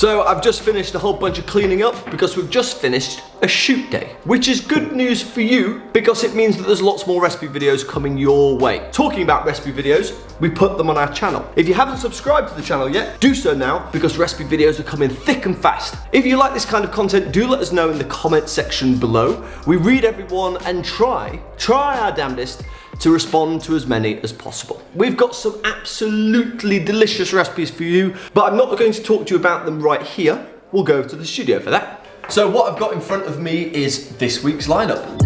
So I've just finished a whole bunch of cleaning up because we've just finished a shoot day, which is good news for you because it means that there's lots more recipe videos coming your way. Talking about recipe videos, we put them on our channel. If you haven't subscribed to the channel yet, do so now because recipe videos are coming thick and fast. If you like this kind of content, do let us know in the comment section below. We read everyone and try our damnedest to respond to as many as possible. We've got some absolutely delicious recipes for you, but I'm not going to talk to you about them right here. We'll go to the studio for that. So what I've got in front of me is this week's lineup.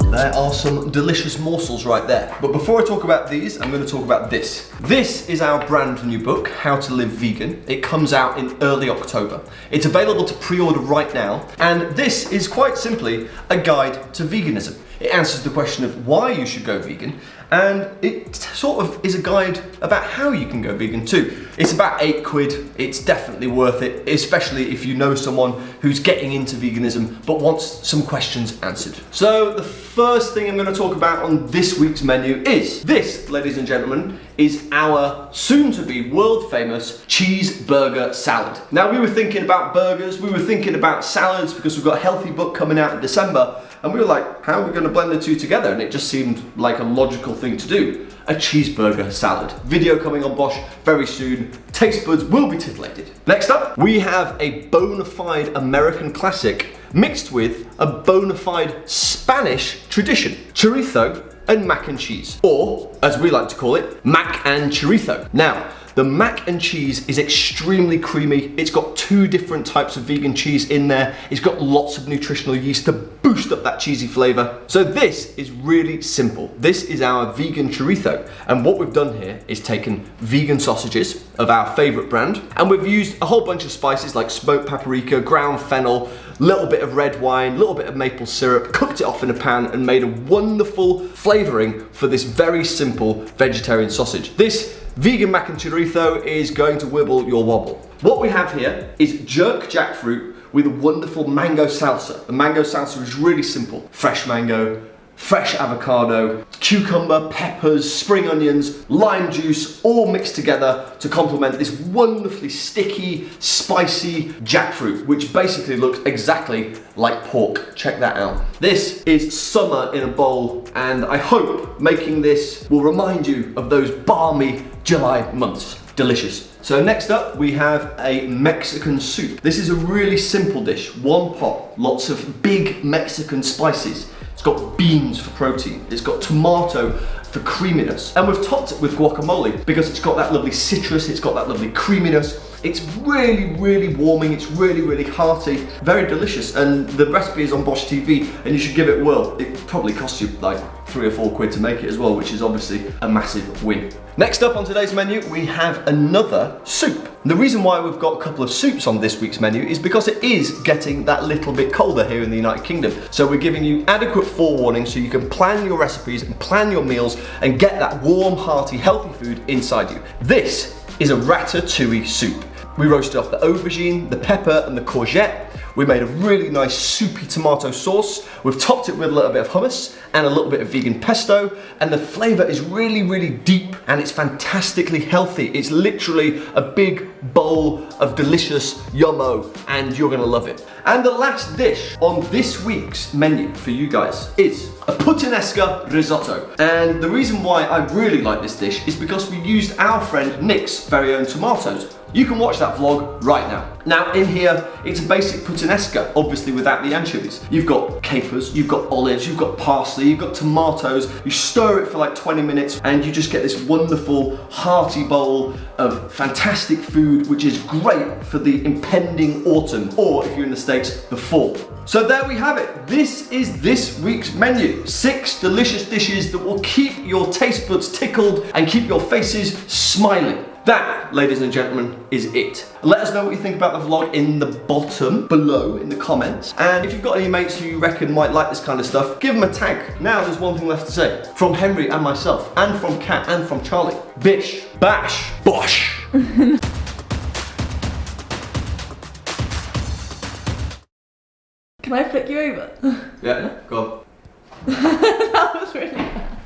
There are some delicious morsels right there. But before I talk about these, I'm going to talk about this. This is our brand new book, How to Live Vegan. It comes out in early October. It's available to pre-order right now. And this is quite simply a guide to veganism. It answers the question of why you should go vegan, and it sort of is a guide about how you can go vegan too. It's about £8. It's definitely worth it, especially if you know someone who's getting into veganism but wants some questions answered. So the first thing I'm going to talk about on this week's menu is this, ladies and gentlemen, is our soon-to-be world-famous cheeseburger salad. Now, we were thinking about burgers, we were thinking about salads because we've got a healthy book coming out in December, and we were like, how are we going to blend the two together? And it just seemed like a logical thing to do. A cheeseburger salad. Video coming on BOSH very soon. Taste buds will be titillated. Next up, we have a bona fide American classic mixed with a bona fide Spanish tradition. Chorizo and mac and cheese. Or, as we like to call it, mac and chorizo. Now, the mac and cheese is extremely creamy. It's got 2 different types of vegan cheese in there. It's got lots of nutritional yeast to boost up that cheesy flavor. So this is really simple. This is our vegan chorizo. And what we've done here is taken vegan sausages of our favorite brand, and we've used a whole bunch of spices like smoked paprika, ground fennel, little bit of red wine, little bit of maple syrup, cooked it off in a pan and made a wonderful flavoring for this very simple vegetarian sausage. This vegan mac and chorizo is going to wibble your wobble. What we have here is jerk jackfruit with a wonderful mango salsa. The mango salsa is really simple. Fresh mango, fresh avocado, cucumber, peppers, spring onions, lime juice, all mixed together to complement this wonderfully sticky, spicy jackfruit, which basically looks exactly like pork. Check that out. This is summer in a bowl, and I hope making this will remind you of those balmy July months. Delicious. So next up, we have a Mexican soup. This is a really simple dish. 1 pot, lots of big Mexican spices. It's got beans for protein. It's got tomato for creaminess. And we've topped it with guacamole because it's got that lovely citrus, it's got that lovely creaminess. It's really, really warming. It's really, really hearty. Very delicious. And the recipe is on BOSH TV and you should give it a whirl. It probably costs you like £3 or £4 to make it as well, which is obviously a massive win. Next up on today's menu, we have another soup. The reason why we've got a couple of soups on this week's menu is because it is getting that little bit colder here in the United Kingdom. So we're giving you adequate forewarning so you can plan your recipes and plan your meals and get that warm, hearty, healthy food inside you. This is a ratatouille soup. We roasted off the aubergine, the pepper and the courgette. We made a really nice soupy tomato sauce. We've topped it with a little bit of hummus and a little bit of vegan pesto, and the flavor is really, really deep and it's fantastically healthy. It's literally a big bowl of delicious yummo and you're gonna love it. And the last dish on this week's menu for you guys is a Puttanesca risotto. And the reason why I really like this dish is because we used our friend Nick's very own tomatoes. You can watch that vlog right now. Now in here, it's a basic Puttanesca, obviously without the anchovies. You've got capers, you've got olives, you've got parsley, you've got tomatoes. You stir it for like 20 minutes and you just get this wonderful hearty bowl of fantastic food, which is great for the impending autumn, or if you're in the States, the fall. So there we have it. This is this week's menu. 6 delicious dishes that will keep your taste buds tickled and keep your faces smiling. That, ladies and gentlemen, is it. Let us know what you think about the vlog in the bottom below in the comments. And if you've got any mates who you reckon might like this kind of stuff, give them a tag. Now there's one thing left to say. From Henry and myself, and from Kat, and from Charlie. Bish, bash, bosh. Can I flick you over? Yeah, go on. That was really bad.